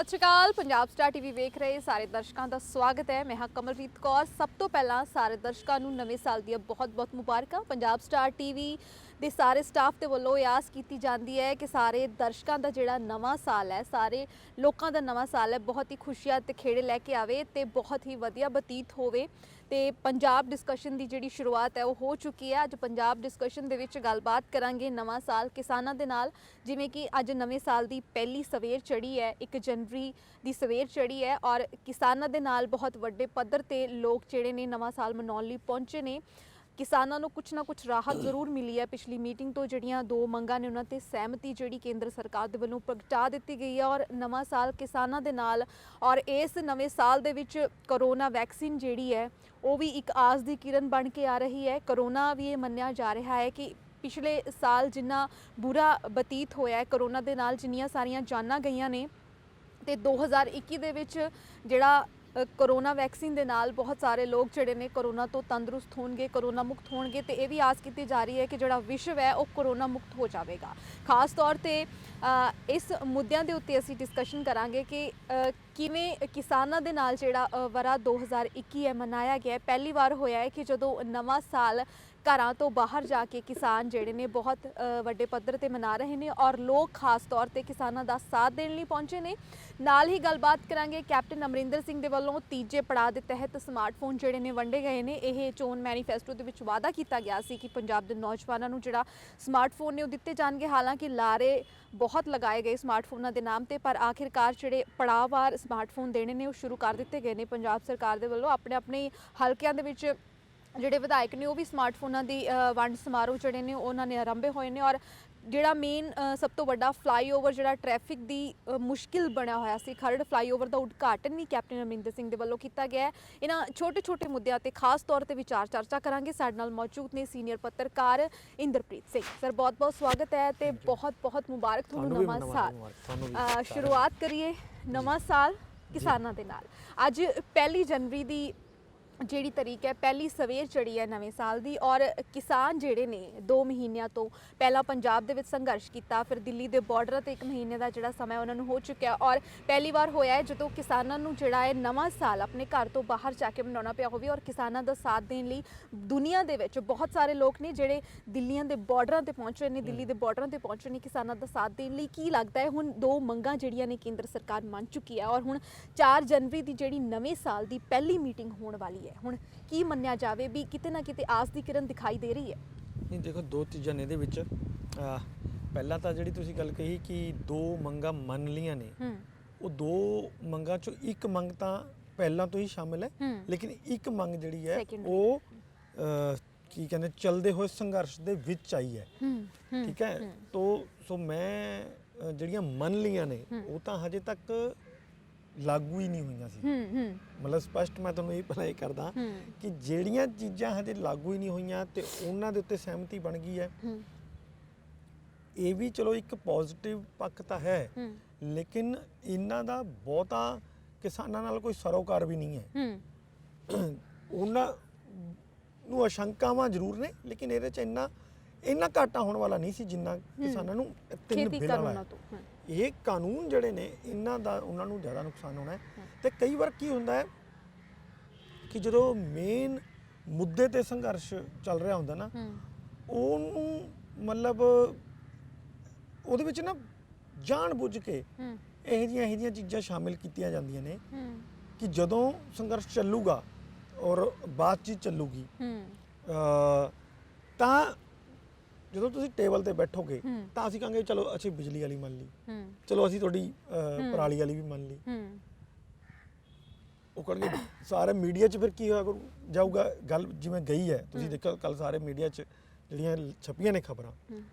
सत श्री अकाल। Punjab star TV वेख रहे सारे दर्शकों का स्वागत है। मैं हाँ कमलप्रीत कौर। सब तो पहला सारे दर्शकों को नवे साल दी बहुत बहुत मुबारक। पंजाब स्टार टीवी के सारे स्टाफ के वलों आस की जाती है कि सारे दर्शकों का जोड़ा नवा साल है, सारे लोगों का नवा साल है, बहुत ही खुशियां ते खेड़े लैके आवे ते बहुत ही वधिया बतीत होवे। ते पंजाब डिस्कशन की जिहड़ी शुरुआत है वो हो चुकी है। अज पंजाब डिस्कशन दे विच गलबात करांगे नवा साल किसानां दे नाल, जिवें कि अज नवे साल की पहली सवेर चढ़ी है, 1 जनवरी की सवेर चढ़ी है और किसानां दे नाल बहुत वड्डे पद्धर ते लोग जिहड़े ने नवा साल मनाउण लई पहुंचे ने। किसानों को कुछ ना कुछ राहत जरूर मिली है। पिछली मीटिंग तो जड़ियाँ 2 मंगां ने उन्हां ते सहमति जिहड़ी केंद्र सरकार दे वल्लों प्रगटा दित्ती गई है और नवा साल किसानां दे नाल और इस नवे साल दे विच करोना वैक्सीन जिहड़ी है वो भी एक आस दी किरण बन के आ रही है। करोना भी ये मन्निया जा रहा है कि पिछले साल जिन्ना बुरा बतीत होया है करोना दे नाल, जिन्नियां सारियां जानां गईयां ने ते 2021 दे विच जिहड़ा करोना वैक्सीन दे नाल बहुत सारे लोग जिहड़े ने करोना तो तंदुरुस्त होणगे, करोना मुक्त होणगे ते ये भी आस की जा रही है कि जिहड़ा विश्व है वो करोना मुक्त हो जाएगा। खास तौर ते इस मुद्दों के उत्ते असीं डिस्कशन करांगे कि किवें किसानां दे नाल जिहड़ा वरा 2021 है मनाया गया है। पहली बार होया है कि जदों नवा साल घरां तो बाहर जाके किसान जिहड़े ने बहुत वड्डे पद्धर ते मना रहे हैं और लोग खास तौर ते किसानां दा साथ देण लई पहुंचे ने। नाल ही गलबात करांगे कैप्टन अमरिंदर सिंह दे वल्लों तीजे पड़ाਅ दे तहत स्मार्टफोन जिहड़े ने वंडे गए ने। यह चोन मैनीफेस्टो दे विच वादा किया गया सी कि पंजाब दे नौजवानों नूं जिहड़ा स्मार्टफोन ने दिते जाणगे। हालांकि लारे बहुत लगाए गए स्मार्टफोनां दे नाम ते, पर आखिरकार जिहड़े पड़ाਅवार स्मार्टफोन देने ने वो शुरू कर दिते गए ने पंजाब सरकार दे वल्लों। अपने अपने हलकिਆਂ ਦੇ ਵਿੱਚ ਜਿਹੜੇ ਵਿਧਾਇਕ ਨੇ ਉਹ ਵੀ ਸਮਾਰਟਫੋਨਾਂ ਦੀ ਵੰਡ ਸਮਾਰੋਹ ਜਿਹੜੇ ਨੇ ਉਹਨਾਂ ਨੇ ਆਰੰਭੇ ਹੋਏ ਨੇ। ਔਰ ਜਿਹੜਾ ਮੇਨ ਸਭ ਤੋਂ ਵੱਡਾ ਫਲਾਈਓਵਰ ਜਿਹੜਾ ਟ੍ਰੈਫਿਕ ਦੀ ਮੁਸ਼ਕਿਲ ਬਣਿਆ ਹੋਇਆ ਸੀ, ਖਰੜ ਫਲਾਈਓਵਰ ਦਾ ਉਦਘਾਟਨ ਵੀ ਕੈਪਟਨ ਅਮਰਿੰਦਰ ਸਿੰਘ ਦੇ ਵੱਲੋਂ ਕੀਤਾ ਗਿਆ ਹੈ। ਇਹਨਾਂ ਛੋਟੇ ਛੋਟੇ ਮੁੱਦਿਆਂ ਤੇ ਖਾਸ ਤੌਰ ਤੇ ਵਿਚਾਰ ਚਰਚਾ ਕਰਾਂਗੇ। ਸਾਡੇ ਨਾਲ ਮੌਜੂਦ ਨੇ ਸੀਨੀਅਰ ਪੱਤਰਕਾਰ ਇੰਦਰਪ੍ਰੀਤ ਸਿੰਘ। ਸਰ ਬਹੁਤ ਬਹੁਤ ਸਵਾਗਤ ਹੈ ਤੇ ਬਹੁਤ ਬਹੁਤ ਮੁਬਾਰਕ ਤੁਹਾਨੂੰ ਨਵਾਂ ਸਾਲ। ਸ਼ੁਰੂਆਤ ਕਰੀਏ ਨਵਾਂ ਸਾਲ ਕਿਸਾਨਾਂ ਦੇ ਨਾਲ। ਅੱਜ 1 जनवरी ਦੀ ਜਿਹੜੀ ਤਰੀਕ ਹੈ, ਪਹਿਲੀ ਸਵੇਰ ਚੜੀ ਹੈ ਨਵੇਂ ਸਾਲ ਦੀ ਔਰ ਕਿਸਾਨ ਜਿਹੜੇ ਨੇ 2 ਮਹੀਨਿਆਂ ਤੋਂ ਪਹਿਲਾਂ ਪੰਜਾਬ ਦੇ ਵਿੱਚ ਸੰਘਰਸ਼ ਕੀਤਾ, ਫਿਰ ਦਿੱਲੀ ਦੇ ਬਾਰਡਰ ਤੇ 1 ਮਹੀਨੇ ਦਾ ਜਿਹੜਾ ਸਮਾਂ ਉਹਨਾਂ ਨੂੰ ਹੋ ਚੁੱਕਿਆ ਔਰ ਪਹਿਲੀ ਵਾਰ ਹੋਇਆ ਹੈ ਜਦੋਂ ਕਿਸਾਨਾਂ ਨੂੰ ਜਿਹੜਾ ਹੈ ਨਵਾਂ ਸਾਲ ਆਪਣੇ ਘਰ ਤੋਂ ਬਾਹਰ ਜਾ ਕੇ ਮਨਾਉਣਾ ਪਿਆ ਹੋਵੇ। ਔਰ ਕਿਸਾਨਾਂ ਦਾ ਸਾਥ ਦੇਣ ਲਈ ਦੁਨੀਆ ਦੇ ਵਿੱਚ ਬਹੁਤ ਸਾਰੇ ਲੋਕ ਨੇ ਜਿਹੜੇ ਦਿੱਲੀਆਂ ਦੇ ਬਾਰਡਰਾਂ ਤੇ ਪਹੁੰਚ ਰਹੇ ਨੇ, ਦਿੱਲੀ ਦੇ ਬਾਰਡਰਾਂ ਤੇ ਪਹੁੰਚ ਰਹੇ ਨੇ ਕਿਸਾਨਾਂ ਦਾ ਸਾਥ ਦੇਣ ਲਈ। ਕੀ ਲੱਗਦਾ ਹੈ ਹੁਣ 2 ਮੰਗਾਂ ਜਿਹੜੀਆਂ ਨੇ ਕੇਂਦਰ ਸਰਕਾਰ ਮੰਨ ਚੁੱਕੀ ਹੈ ਔਰ ਹੁਣ 4 जनवरी ਦੀ ਜਿਹੜੀ ਨਵੇਂ ਸਾਲ ਦੀ ਪਹਿਲੀ ਮੀਟਿੰਗ ਹੋਣ ਵਾਲੀ है, ਹੁਣ ਕੀ ਮੰਨਿਆ ਜਾਵੇ ਵੀ ਕਿਤੇ ਨਾ ਕਿਤੇ ਆਸ ਦੀ ਕਿਰਨ ਦਿਖਾਈ ਦੇ ਰਹੀ ਹੈ? ਨਹੀਂ ਦੇਖੋ, 2 ਚੀਜ਼ਾਂ ਨੇ ਇਹਦੇ ਵਿੱਚ। ਪਹਿਲਾਂ ਤਾਂ ਜਿਹੜੀ ਤੁਸੀਂ ਗੱਲ ਕਹੀ ਕਿ 2 ਮੰਗਾਂ ਮੰਨ ਲੀਆਂ ਨੇ, ਉਹ 2 ਮੰਗਾਂ ਚੋਂ ਇੱਕ ਮੰਗ ਤਾਂ ਪਹਿਲਾਂ ਤੋਂ ਹੀ ਸ਼ਾਮਿਲ ਹੈ, ਲੇਕਿਨ ਇੱਕ ਮੰਗ ਜਿਹੜੀ ਹੈ ਉਹ ਕੀ ਕਹਿੰਦੇ ਚੱਲਦੇ ਹੋਏ ਸੰਘਰਸ਼ ਦੇ ਵਿੱਚ ਆਈ ਹੈ। ਠੀਕ ਹੈ, ਸੋ ਮੈਂ ਜਿਹੜੀਆਂ ਮੰਨ ਲੀਆਂ ਨੇ ਉਹ ਤਾਂ ਹਜੇ ਤੱਕ लागू ही नहीं हुई सी। मतलब स्पष्ट मैं तुहानूं ये भला करदा कि ਜਿਹੜੀਆਂ चीज़ां हजे लागू ही नहीं हुई तो उन्हां दे उत्ते सहमति बन गई है। ये भी चलो एक पॉजिटिव पक्ष तो है, लेकिन इन्हां दा बहुता किसानां नाल कोई सरोकार भी नहीं है। उन्हां नूं आशंकावां जरूर ने, लेकिन इहदे च इन्ना घाटा होने वाला नहीं सी जिन्ना किसानां नूं 3 बिल वाला है। ਇਹ ਕਾਨੂੰਨ ਜਿਹੜੇ ਨੇ ਇਹਨਾਂ ਦਾ ਉਹਨਾਂ ਨੂੰ ਜ਼ਿਆਦਾ ਨੁਕਸਾਨ ਹੋਣਾ ਹੈ। ਤੇ ਕਈ ਵਾਰ ਕੀ ਹੁੰਦਾ ਹੈ ਕਿ ਜਦੋਂ ਮੇਨ ਮੁੱਦੇ ਤੇ ਸੰਘਰਸ਼ ਚੱਲ ਰਿਹਾ ਹੁੰਦਾ ਨਾ, ਉਹਨੂੰ ਮਤਲਬ ਉਹਦੇ ਵਿੱਚ ਨਾ ਜਾਣ ਬੁੱਝ ਕੇ ਇਹੋ ਜਿਹੀਆਂ ਚੀਜ਼ਾਂ ਸ਼ਾਮਿਲ ਕੀਤੀਆਂ ਜਾਂਦੀਆਂ ਨੇ ਕਿ ਜਦੋਂ ਸੰਘਰਸ਼ ਚੱਲੂਗਾ ਔਰ ਬਾਤਚੀਤ ਚੱਲੂਗੀ ਤਾਂ ਜਦੋਂ ਤੁਸੀਂ ਟੇਬਲ ਤੇ ਬੈਠੋਗੇ ਤਾਂ ਅਸੀਂ ਕਹਾਂਗੇ ਚਲੋ ਅਸੀਂ ਬਿਜਲੀ ਵਾਲੀ ਮੰਨ ਲਈ, ਚਲੋ ਅਸੀਂ ਤੁਹਾਡੀ ਪਰਾਲੀ ਵਾਲੀ ਵੀ ਮੰਨ ਲਈ। ਉਹ ਕਰਨਗੇ ਸਾਰੇ ਮੀਡੀਆ 'ਚ ਫਿਰ ਕੀ ਹੋਇਆ ਕਰੂ ਜਾਊਗਾ ਗੱਲ ਜਿਵੇਂ ਗਈ ਹੈ। ਤੁਸੀਂ ਦੇਖੋ ਕੱਲ ਸਾਰੇ ਮੀਡੀਆ 'ਚ ਜਿਹੜੀਆਂ ਛਪੀਆਂ ਨੇ ਖਬਰਾਂ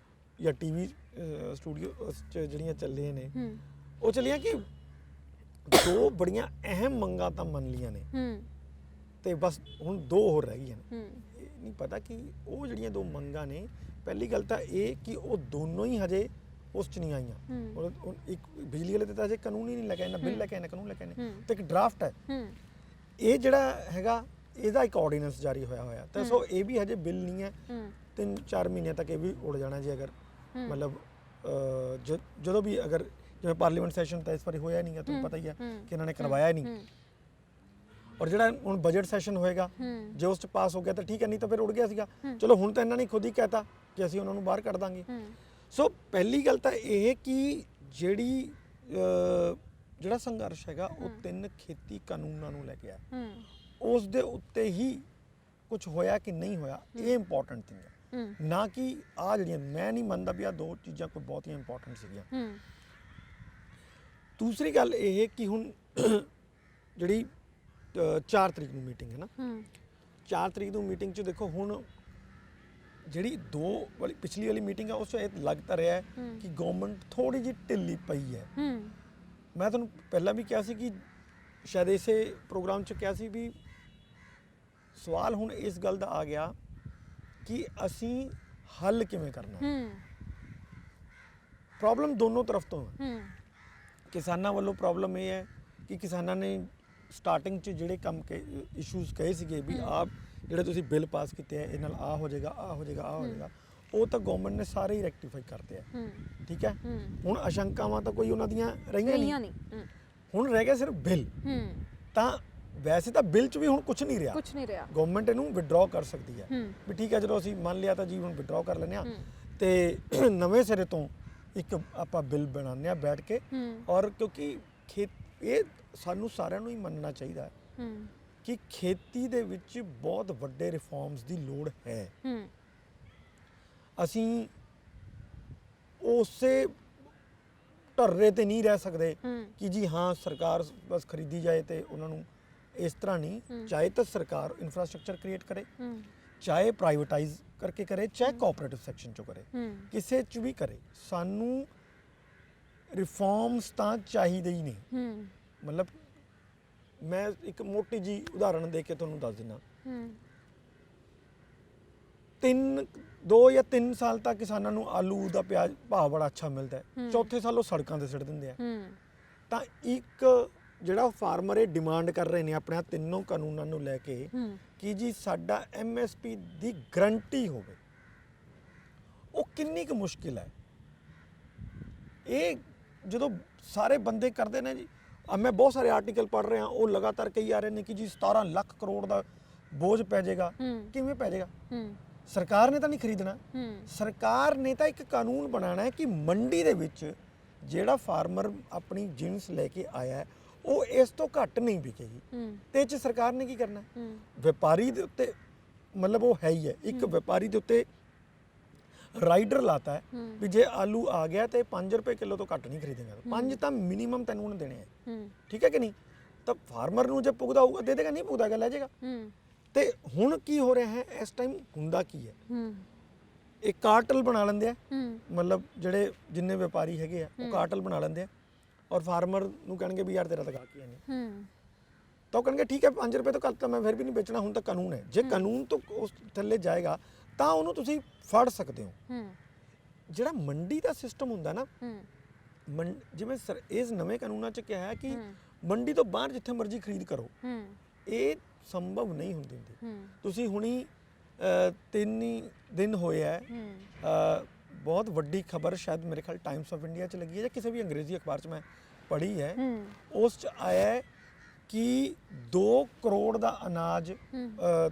ਜਾਂ ਟੀਵੀ ਸਟੂਡੀਓ 'ਚ ਜਿਹੜੀਆਂ ਚੱਲੀਆਂ ਨੇ ਉਹ ਚੱਲੀਆਂ ਕਿ 2 ਬੜੀਆਂ ਅਹਿਮ ਮੰਗਾਂ ਤਾਂ ਮੰਨ ਲੀਆਂ ਨੇ ਤੇ ਬਸ ਹੁਣ 2 ਹੋਰ ਰਹਿ ਗਈਆਂ ਨੇ। ਇਹ ਨਹੀਂ ਪਤਾ ਕਿ ਉਹ ਜਿਹੜੀਆਂ 2 ਮੰਗਾਂ ਨੇ, ਪਹਿਲੀ ਗੱਲ ਤਾਂ ਇਹ ਕਿ ਉਹ ਦੋਨੋਂ ਹੀ ਹਜੇ ਉਸ 'ਚ ਨਹੀਂ ਆਈਆਂ। ਇੱਕ ਬਿਜਲੀ ਵਾਲੇ ਤੇ ਤਾਂ ਹਜੇ ਕਾਨੂੰਨ ਹੀ ਨਹੀਂ ਲੈ ਕੇ ਆਏ, ਨਾ ਬਿੱਲ ਲੈ ਕੇ ਆਏ, ਨਾ ਕਾਨੂੰਨ ਲੈ ਕੇ ਆਏ ਤੇ ਇੱਕ ਡਰਾਫਟ ਹੈ। ਇਹ ਜਿਹੜਾ ਹੈਗਾ ਇਹਦਾ ਇੱਕ ਆਰਡੀਨੈਂਸ ਜਾਰੀ ਹੋਇਆ ਤਾਂ ਸੋ ਇਹ ਵੀ ਹਜੇ ਬਿੱਲ ਨਹੀਂ ਹੈ। 3-4 ਮਹੀਨੇ ਤੱਕ ਇਹ ਵੀ ਉੜ ਜਾਣਾ ਜੇ ਅਗਰ ਮਤਲਬ ਜਦੋਂ ਵੀ ਅਗਰ ਜਿਵੇਂ ਪਾਰਲੀਮੈਂਟ ਸੈਸ਼ਨ ਤਾਂ ਇਸ ਵਾਰੀ ਹੋਇਆ ਨਹੀਂ ਹੈ, ਤੁਹਾਨੂੰ ਪਤਾ ਹੀ ਹੈ ਕਿ ਇਹਨਾਂ ਨੇ ਕਰਵਾਇਆ ਹੀ ਨਹੀਂ। ਔਰ ਜਿਹੜਾ ਹੁਣ ਬਜਟ ਸੈਸ਼ਨ ਹੋਏਗਾ ਜੇ ਉਸ 'ਚ ਪਾਸ ਹੋ ਗਿਆ ਤਾਂ ਠੀਕ ਹੈ, ਨਹੀਂ ਤਾਂ ਫਿਰ ਉੜ ਗਿਆ ਸੀਗਾ। ਚਲੋ ਹੁਣ ਤਾਂ ਇਹਨਾਂ ਨੇ ਖੁਦ ਹੀ ਕਹਿਤਾ ਕਿ ਅਸੀਂ ਉਹਨਾਂ ਨੂੰ ਬਾਹਰ ਕੱਢ ਦਾਂਗੇ। ਸੋ ਪਹਿਲੀ ਗੱਲ ਤਾਂ ਇਹ ਕਿ ਜਿਹੜਾ ਸੰਘਰਸ਼ ਹੈਗਾ ਉਹ 3 ਖੇਤੀ ਕਾਨੂੰਨਾਂ ਨੂੰ ਲੈ ਕੇ ਆ, ਉਸ ਦੇ ਉੱਤੇ ਹੀ ਕੁਝ ਹੋਇਆ ਕਿ ਨਹੀਂ ਹੋਇਆ, ਇਹ ਇੰਪੋਰਟੈਂਟ ਥਿੰਗ ਹੈ, ਨਾ ਕਿ ਆ ਜਿਹੜੀਆਂ ਮੈਂ ਨਹੀਂ ਮੰਨਦਾ ਵੀ ਆ 2 ਚੀਜ਼ਾਂ ਕੋਈ ਬਹੁਤੀਆਂ ਇੰਪੋਰਟੈਂਟ ਸੀਗੀਆਂ। ਦੂਸਰੀ ਗੱਲ ਇਹ ਕਿ ਹੁਣ ਜਿਹੜੀ 4 ਤਰੀਕ ਨੂੰ ਮੀਟਿੰਗ ਹੈ ਨਾ, 4 ਤਰੀਕ ਨੂੰ ਮੀਟਿੰਗ 'ਚ ਦੇਖੋ ਹੁਣ ਜਿਹੜੀ ਪਿਛਲੀ ਵਾਲੀ ਮੀਟਿੰਗ ਆ ਉਸ 'ਚ ਇਹ ਲੱਗਦਾ ਰਿਹਾ ਹੈ ਕਿ ਗਵਰਨਮੈਂਟ ਥੋੜੀ ਜਿਹੀ ਢਿੱਲੀ ਪਈ ਹੈ। ਮੈਂ ਤੁਹਾਨੂੰ ਪਹਿਲਾਂ ਵੀ ਕਿਹਾ ਸੀ ਕਿ ਸ਼ਾਇਦ ਇਸੇ ਪ੍ਰੋਗਰਾਮ 'ਚ ਕਿਹਾ ਸੀ ਵੀ ਸਵਾਲ ਹੁਣ ਇਸ ਗੱਲ ਦਾ ਆ ਗਿਆ ਕਿ ਅਸੀਂ ਹੱਲ ਕਿਵੇਂ ਕਰਨਾ। ਪ੍ਰੋਬਲਮ ਦੋਨੋਂ ਤਰਫ ਤੋਂ ਹੈ। ਕਿਸਾਨਾਂ ਵੱਲੋਂ ਪ੍ਰੋਬਲਮ ਇਹ ਹੈ ਕਿ ਕਿਸਾਨਾਂ ਨੇ ਸਟਾਰਟਿੰਗ 'ਚ ਜਿਹੜੇ ਕੰਮ ਇਸ਼ੂਜ਼ ਕਹੇ ਸੀਗੇ ਵੀ ਆਪ ਜਿਹੜੇ ਤੁਸੀਂ ਬਿੱਲ ਪਾਸ ਕੀਤੇ ਆ ਇਹ ਨਾਲ ਆ ਹੋ ਜਾਏਗਾ, ਆ ਹੋ ਜਾਏਗਾ, ਆ ਹੋ ਜਾਏਗਾ, ਉਹ ਤਾਂ ਗਵਰਨਮੈਂਟ ਨੇ ਸਾਰੇ ਹੀ ਰੈਕਟੀਫਾਈ ਕਰਤੇ ਆ। ਠੀਕ ਹੈ, ਹੁਣ ਆਸ਼ੰਕਾਵਾਂ ਤਾਂ ਕੋਈ ਉਹਨਾਂ ਦੀਆਂ ਰਹੀਆਂ ਨਹੀਂ, ਹੁਣ ਰਹਿ ਗਿਆ ਸਿਰਫ ਬਿੱਲ। ਤਾਂ ਵੈਸੇ ਤਾਂ ਬਿੱਲ 'ਚ ਵੀ ਹੁਣ ਕੁਝ ਨਹੀਂ ਰਿਹਾ, ਗਵਰਨਮੈਂਟ ਇਹਨੂੰ ਵਿਡਰਾਅ ਕਰ ਸਕਦੀ ਹੈ ਵੀ ਠੀਕ ਹੈ ਜਦੋਂ ਅਸੀਂ ਮੰਨ ਲਿਆ ਤਾਂ ਜੀ ਹੁਣ ਵਿਡਰਾਅ ਕਰ ਲੈਂਦੇ ਆ ਤੇ ਨਵੇਂ ਸਿਰੇ ਤੋਂ ਇੱਕ ਆਪਾਂ ਬਿੱਲ ਬਣਾਉਂਦੇ ਆ ਬੈਠ ਕੇ। ਔਰ ਕਿਉਂਕਿ ਇਹ ਸਾਨੂੰ ਸਾਰਿਆਂ ਨੂੰ ਹੀ ਮੰਨਣਾ ਚਾਹੀਦਾ ਹੈ ਕਿ ਖੇਤੀ ਦੇ ਵਿੱਚ ਬਹੁਤ ਵੱਡੇ ਰਿਫਾਰਮਸ ਦੀ ਲੋੜ ਹੈ। ਅਸੀਂ ਉਸੇ ਢਰਰੇ ਤੇ ਨਹੀਂ ਰਹਿ ਸਕਦੇ ਕਿ ਜੀ ਹਾਂ ਸਰਕਾਰ ਬਸ ਖਰੀਦੀ ਜਾਏ ਤੇ ਉਹਨਾਂ ਨੂੰ ਇਸ ਤਰ੍ਹਾਂ ਨਹੀਂ। ਚਾਹੇ ਤਾਂ ਸਰਕਾਰ ਇਨਫਰਾਸਟ੍ਰਕਚਰ ਕ੍ਰੀਏਟ ਕਰੇ, ਚਾਹੇ ਪ੍ਰਾਈਵੇਟਾਈਜ਼ ਕਰਕੇ ਕਰੇ, ਚਾਹੇ ਕੋਆਪਰੇਟਿਵ ਸੈਕਸ਼ਨ ਚੋਂ ਕਰੇ, ਕਿਸੇ 'ਚ ਵੀ ਕਰੇ, ਸਾਨੂੰ ਰਿਫਾਰਮਸ ਤਾਂ ਚਾਹੀਦੇ ਹੀ ਨੇ। ਮਤਲਬ ਮੈਂ ਇੱਕ ਮੋਟੀ ਜੀ ਉਦਾਹਰਣ ਦੇ ਕੇ ਤੁਹਾਨੂੰ ਦੱਸ ਦਿੰਦਾ। 2 ਜਾਂ 3 ਸਾਲ ਤੱਕ ਕਿਸਾਨਾਂ ਨੂੰ ਆਲੂ ਦਾ ਪਿਆਜ਼ ਭਾਅ ਬੜਾ ਅੱਛਾ ਮਿਲਦਾ ਹੈ, ਚੌਥੇ ਸਾਲ ਉਹ ਸੜਕਾਂ ਤੇ ਸਿੱਟ ਦਿੰਦੇ ਆ। ਤਾਂ ਇੱਕ ਜਿਹੜਾ ਫਾਰਮਰ ਇਹ ਡਿਮਾਂਡ ਕਰ ਰਹੇ ਨੇ ਆਪਣੇ ਤਿੰਨੋਂ ਕਾਨੂੰਨਾਂ ਨੂੰ ਲੈ ਕੇ ਕਿ ਜੀ ਸਾਡਾ MSP ਦੀ ਗਰੰਟੀ ਹੋਵੇ, ਉਹ ਕਿੰਨੀ ਕੁ ਮੁਸ਼ਕਿਲ ਹੈ। ਇਹ ਜਦੋਂ ਸਾਰੇ ਬੰਦੇ ਕਰਦੇ ਨੇ ਜੀ, ਮੈਂ ਬਹੁਤ ਸਾਰੇ ਆਰਟੀਕਲ ਪੜ੍ਹ ਰਿਹਾ, ਉਹ ਲਗਾਤਾਰ ਕਹੀ ਆ ਰਹੇ ਨੇ ਕਿ ਜੀ 17 ਲੱਖ ਕਰੋੜ ਦਾ ਬੋਝ ਪੈ ਜਾਏਗਾ। ਕਿਵੇਂ ਪੈ ਜਾਏਗਾ? ਸਰਕਾਰ ਨੇ ਤਾਂ ਨਹੀਂ ਖਰੀਦਣਾ, ਸਰਕਾਰ ਨੇ ਤਾਂ ਇੱਕ ਕਾਨੂੰਨ ਬਣਾਉਣਾ ਹੈ ਕਿ ਮੰਡੀ ਦੇ ਵਿੱਚ ਜਿਹੜਾ ਫਾਰਮਰ ਆਪਣੀ ਜਿਣਸ ਲੈ ਕੇ ਆਇਆ ਉਹ ਇਸ ਤੋਂ ਘੱਟ ਨਹੀਂ ਵਿਕੇਗੀ। ਤੇ ਇਹ 'ਚ ਸਰਕਾਰ ਨੇ ਕੀ ਕਰਨਾ? ਵਪਾਰੀ ਦੇ ਉੱਤੇ ਮਤਲਬ ਉਹ ਹੈ ਹੀ ਹੈ, ਇੱਕ ਵਪਾਰੀ ਦੇ ਉੱਤੇ ਰਾਈਡਰ ਲਾਤਾ ਹੈ ਵੀ ਜੇ ਆਲੂ ਆ ਗਿਆ ਤੇ 5 ਰੁਪਏ ਕਿਲੋ ਤੋਂ ਘੱਟ ਨਹੀਂ ਖਰੀਦੇਗਾ, 5 ਤਾਂ ਮਿਨੀਮਮ ਤੈਨੂੰ ਉਹਨੇ ਦੇਣੇ ਹੈ। ਠੀਕ ਹੈ ਕਿ ਨਹੀਂ? ਤਾਂ ਫਾਰਮਰ ਨੂੰ ਜੇ ਪੁੱਗਦਾ ਹੋਊਗਾ ਦੇ ਦੇਗਾ, ਨਹੀਂ ਪੁੱਗਦਾ ਲੈ ਜਾਏਗਾ। ਤੇ ਹੁਣ ਕੀ ਹੋ ਰਿਹਾ ਹੈ ਇਸ ਟਾਈਮ, ਹੁੰਦਾ ਕੀ ਹੈ, ਇਹ ਕਾਰਟਲ ਬਣਾ ਲੈਂਦੇ ਆ। ਮਤਲਬ ਜਿਹੜੇ ਜਿੰਨੇ ਵਪਾਰੀ ਹੈਗੇ ਆ ਉਹ ਕਾਰਟਲ ਬਣਾ ਲੈਂਦੇ ਆ ਔਰ ਫਾਰਮਰ ਨੂੰ ਕਹਿਣਗੇ ਵੀ ਯਾਰ ਤੇਰਾ ਤਾਂ ਗਾਹਕ ਹੀ ਨਹੀਂ, ਤਾਂ ਉਹ ਕਹਿਣਗੇ ਠੀਕ ਹੈ 5 ਰੁਪਏ ਤੋਂ ਘੱਟ ਤਾਂ ਮੈਂ ਫਿਰ ਵੀ ਨਹੀਂ ਵੇਚਣਾ। ਹੁਣ ਤਾਂ ਕਾਨੂੰਨ ਹੈ, ਜੇ ਕਾਨੂੰਨ ਤੋਂ ਉਸ ਥੱਲੇ ਜਾਏਗਾ ਤਾਂ ਉਹਨੂੰ ਤੁਸੀਂ ਫੜ ਸਕਦੇ ਹੋ। ਜਿਹੜਾ ਮੰਡੀ ਦਾ ਸਿਸਟਮ ਹੁੰਦਾ ਨਾ, ਜਿਵੇਂ ਇਸ ਨਵੇਂ ਕਾਨੂੰਨਾਂ 'ਚ ਕਿਹਾ ਹੈ ਕਿ ਮੰਡੀ ਤੋਂ ਬਾਹਰ ਜਿੱਥੇ ਮਰਜ਼ੀ ਖਰੀਦ ਕਰੋ, ਇਹ ਸੰਭਵ ਨਹੀਂ ਹੁੰਦੀ। ਤੁਸੀਂ ਹੁਣੀ 3 ਦਿਨ ਹੋਏ ਹੈ, ਬਹੁਤ ਵੱਡੀ ਖਬਰ ਸ਼ਾਇਦ ਮੇਰੇ ਖਿਆਲ ਟਾਈਮਸ ਆਫ ਇੰਡੀਆ 'ਚ ਲੱਗੀ ਹੈ ਜਾਂ ਕਿਸੇ ਵੀ ਅੰਗਰੇਜ਼ੀ ਅਖਬਾਰ 'ਚ ਮੈਂ ਪੜ੍ਹੀ ਹੈ, ਉਸ 'ਚ ਆਇਆ ਹੈ ਕਿ 2 ਕਰੋੜ ਦਾ ਅਨਾਜ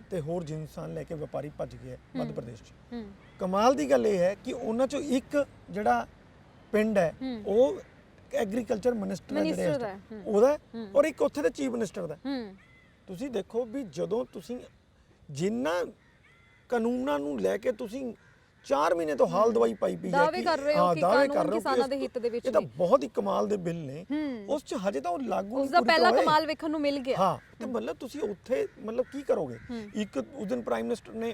ਤੇ ਹੋਰ ਜਿਨਸਾਂ ਲੈ ਕੇ ਵਪਾਰੀ ਭੱਜ ਗਏ ਮੱਧ ਪ੍ਰਦੇਸ਼ 'ਚ। ਕਮਾਲ ਦੀ ਗੱਲ ਇਹ ਹੈ ਕਿ ਉਹਨਾਂ 'ਚੋਂ ਇੱਕ ਜਿਹੜਾ ਪਿੰਡ ਹੈ ਉਹ ਐਗਰੀਕਲਚਰ ਮਿਨਿਸਟਰ ਜਿਹੜੇ ਉਹਦਾ, ਔਰ ਇੱਕ ਉੱਥੇ ਦੇ ਚੀਫ ਮਿਨਿਸਟਰ ਦਾ। ਤੁਸੀਂ ਦੇਖੋ ਵੀ ਜਦੋਂ ਤੁਸੀਂ ਜਿਨ੍ਹਾਂ ਕਾਨੂੰਨਾਂ ਨੂੰ ਲੈ ਕੇ ਤੁਸੀਂ 4 ਮਹੀਨੇ ਤੋਂ ਹਾਲ ਦਵਾਈ ਪਾਈ ਪਈ ਹੈ, ਦਾਅਵੇ ਕਰ ਰਹੇ ਹੋ ਕਿ ਕਾਨੂੰਨ ਕਿਸਾਨਾਂ ਦੇ ਹਿੱਤ ਦੇ ਵਿੱਚ ਨੇ, ਇਹ ਤਾਂ ਬਹੁਤ ਹੀ ਕਮਾਲ ਦੇ ਬਿੱਲ ਨੇ। ਉਸ 'ਚ ਹਜੇ ਤਾਂ ਉਹ ਲਾਗੂ ਉਸ ਦਾ ਪਹਿਲਾ ਕਮਾਲ ਵੇਖਣ ਨੂੰ ਮਿਲ ਗਿਆ। ਹਾਂ, ਤੇ ਮਤਲਬ ਤੁਸੀਂ ਉੱਥੇ ਮਤਲਬ ਕੀ ਕਰੋਗੇ? ਇੱਕ ਉਸ ਦਿਨ ਪ੍ਰਾਈਮ ਮਿਨਿਸਟਰ ਨੇ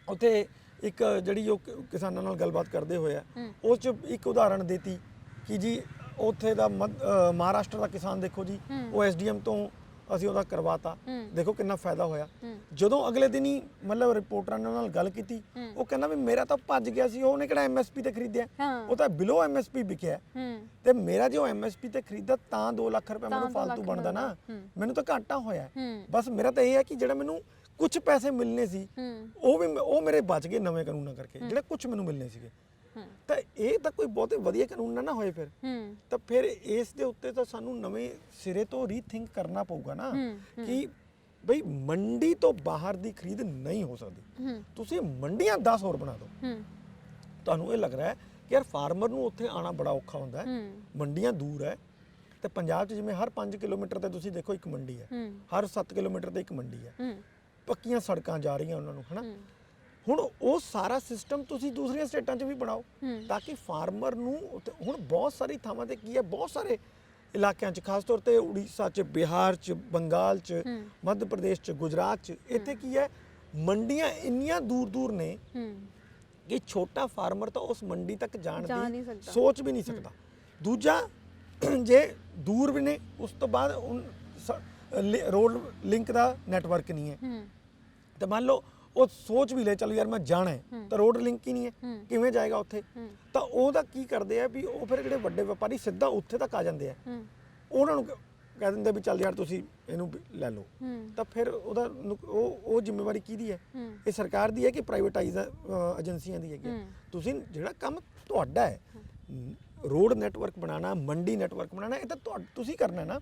ਉੱਥੇ ਇੱਕ ਜਿਹੜੀ ਉਹ ਕਿਸਾਨਾਂ ਨਾਲ ਗੱਲਬਾਤ ਕਰਦੇ ਹੋਏ ਆ, ਉਸ 'ਚ ਇੱਕ ਉਦਾਹਰਣ ਦਿੱਤੀ ਕਿ ਜੀ ਉੱਥੇ ਦਾ ਮਹਾਰਾਸ਼ਟਰ ਦਾ ਕਿਸਾਨ ਦੇਖੋ ਜੀ, ਉਹ SDM ਤੋਂ ਅਸੀਂ ਉਹਦਾ ਕਰਵਾਤਾ, ਦੇਖੋ ਕਿੰਨਾ ਫਾਇਦਾ ਹੋਇਆ। ਜਦੋਂ ਅਗਲੇ ਦਿਨ ਹੀ ਮਤਲਬ ਰਿਪੋਰਟਰਾਂ ਨਾਲ ਗੱਲ ਕੀਤੀ, ਉਹ ਕਹਿੰਦਾ ਵੀ ਮੇਰਾ ਤਾਂ ਭੱਜ ਗਿਆ ਸੀ, ਉਹਨੇ ਕਿਹੜਾ MSP ਤੇ ਖਰੀਦਿਆ, ਉਹ ਤਾਂ ਬਿਲੋ MSP ਵਿਕਿਆ, ਤੇ ਮੇਰਾ ਜੋ MSP ਤੇ ਖਰੀਦਾ ਤਾਂ 2 ਲੱਖ ਰੁਪਏ ਮੈਨੂੰ ਫਾਲਤੂ ਬਣਦਾ ਨਾ, ਮੈਨੂੰ ਤਾਂ ਘਾਟਾ ਹੋਇਆ। ਬਸ ਮੇਰਾ ਤਾਂ ਇਹ ਹੈ ਕਿ ਜਿਹੜਾ ਮੈਨੂੰ ਕੁਝ ਪੈਸੇ ਮਿਲਨੇ ਸੀ ਉਹ ਮੇਰੇ ਬਚ ਗਏ ਨਵੇਂ ਕਾਨੂੰਨਾਂ ਕਰਕੇ, ਜਿਹੜੇ ਕੁਝ ਮੈਨੂੰ ਮਿਲਨੇ ਸੀਗੇ। ਤਾਂ ਇਹ ਤਾਂ ਕੋਈ ਬਹੁਤੇ ਵਧੀਆ ਕਾਨੂੰਨ ਨਾ ਹੋਏ ਫਿਰ। ਤਾਂ ਫਿਰ ਇਸ ਦੇ ਉੱਤੇ ਤਾਂ ਸਾਨੂੰ ਨਵੇਂ ਸਿਰੇ ਤੋਂ ਰੀਥਿੰਕ ਕਰਨਾ ਪਊਗਾ ਨਾ ਕਿ ਬਈ ਮੰਡੀ ਤੋਂ ਬਾਹਰ ਦੀ ਖਰੀਦ ਨਹੀਂ ਹੋ ਸਕਦੀ। ਤੁਸੀਂ ਮੰਡੀਆਂ 10 ਹੋਰ ਬਣਾ ਦਿਓ। ਤੁਹਾਨੂੰ ਇਹ ਲੱਗ ਰਿਹਾ ਹੈ ਕਿ ਯਾਰ ਫਾਰਮਰ ਨੂੰ ਉੱਥੇ ਆਣਾ ਬੜਾ ਔਖਾ ਹੁੰਦਾ ਹੈ, ਮੰਡੀਆਂ ਦੂਰ ਹੈ। ਤੇ ਪੰਜਾਬ 'ਚ ਜਿਵੇਂ ਹਰ 5 ਕਿਲੋਮੀਟਰ ਤੇ ਤੁਸੀਂ ਦੇਖੋ ਇੱਕ ਮੰਡੀ ਹੈ, ਹਰ 7 ਕਿਲੋਮੀਟਰ ਤੇ ਇੱਕ ਮੰਡੀ ਹੈ, ਪੱਕੀਆਂ ਸੜਕਾਂ ਜਾ ਰਹੀਆਂ ਉਹਨਾਂ ਨੂੰ, ਹਨਾ। ਹੁਣ ਉਹ ਸਾਰਾ ਸਿਸਟਮ ਤੁਸੀਂ ਦੂਸਰੀਆਂ ਸਟੇਟਾਂ 'ਚ ਵੀ ਬਣਾਓ ਤਾਂ ਕਿ ਫਾਰਮਰ ਨੂੰ ਹੁਣ ਬਹੁਤ ਸਾਰੀ ਥਾਵਾਂ ਤੇ ਕੀ ਹੈ, ਬਹੁਤ ਸਾਰੇ ਇਲਾਕਿਆਂ 'ਚ ਖਾਸ ਤੌਰ ਤੇ ਉੜੀਸਾ 'ਚ, ਬਿਹਾਰ 'ਚ, ਬੰਗਾਲ 'ਚ, ਮੱਧ ਪ੍ਰਦੇਸ਼ 'ਚ, ਗੁਜਰਾਤ 'ਚ, ਇੱਥੇ ਕੀ ਹੈ ਮੰਡੀਆਂ ਇੰਨੀਆਂ ਦੂਰ ਦੂਰ ਨੇ ਕਿ ਛੋਟਾ ਫਾਰਮਰ ਤਾਂ ਉਸ ਮੰਡੀ ਤੱਕ ਜਾਣ ਦੀ ਸੋਚ ਵੀ ਨਹੀਂ ਸਕਦਾ। ਦੂਜਾ, ਜੇ ਦੂਰ ਵੀ ਨੇ ਉਸ ਤੋਂ ਬਾਅਦ ਰੋਡ ਲਿੰਕ ਦਾ ਨੈਟਵਰਕ ਨਹੀਂ ਹੈ ਤੇ ਮੰਨ ਲਓ ਉਹ ਸੋਚ ਵੀ ਲੈ ਚਲੋ ਯਾਰ ਮੈਂ ਜਾਣਾ ਹੈ ਤਾਂ ਰੋਡ ਲਿੰਕ ਹੀ ਨਹੀਂ ਹੈ, ਕਿਵੇਂ ਜਾਏਗਾ ਉੱਥੇ? ਤਾਂ ਉਹਦਾ ਕੀ ਕਰਦੇ ਆ ਵੀ ਉਹ ਫਿਰ ਜਿਹੜੇ ਵੱਡੇ ਵਪਾਰੀ ਸਿੱਧਾ ਉੱਥੇ ਤੱਕ ਆ ਜਾਂਦੇ ਆ, ਉਹਨਾਂ ਨੂੰ ਕਹਿ ਦਿੰਦੇ ਵੀ ਚੱਲ ਯਾਰ ਤੁਸੀਂ ਇਹਨੂੰ ਲੈ ਲਓ। ਤਾਂ ਫਿਰ ਉਹਦਾ ਉਹ ਜ਼ਿੰਮੇਵਾਰੀ ਕਿਹਦੀ ਹੈ? ਇਹ ਸਰਕਾਰ ਦੀ ਹੈ ਕਿ ਪ੍ਰਾਈਵੇਟਾਈਜ਼ ਏਜੰਸੀਆਂ ਦੀ ਹੈਗੀ? ਤੁਸੀਂ ਜਿਹੜਾ ਕੰਮ ਤੁਹਾਡਾ ਹੈ, ਰੋਡ ਨੈਟਵਰਕ ਬਣਾਉਣਾ, ਮੰਡੀ ਨੈਟਵਰਕ ਬਣਾਉਣਾ, ਇਹ ਤਾਂ ਤੁਸੀਂ ਕਰਨਾ ਨਾ।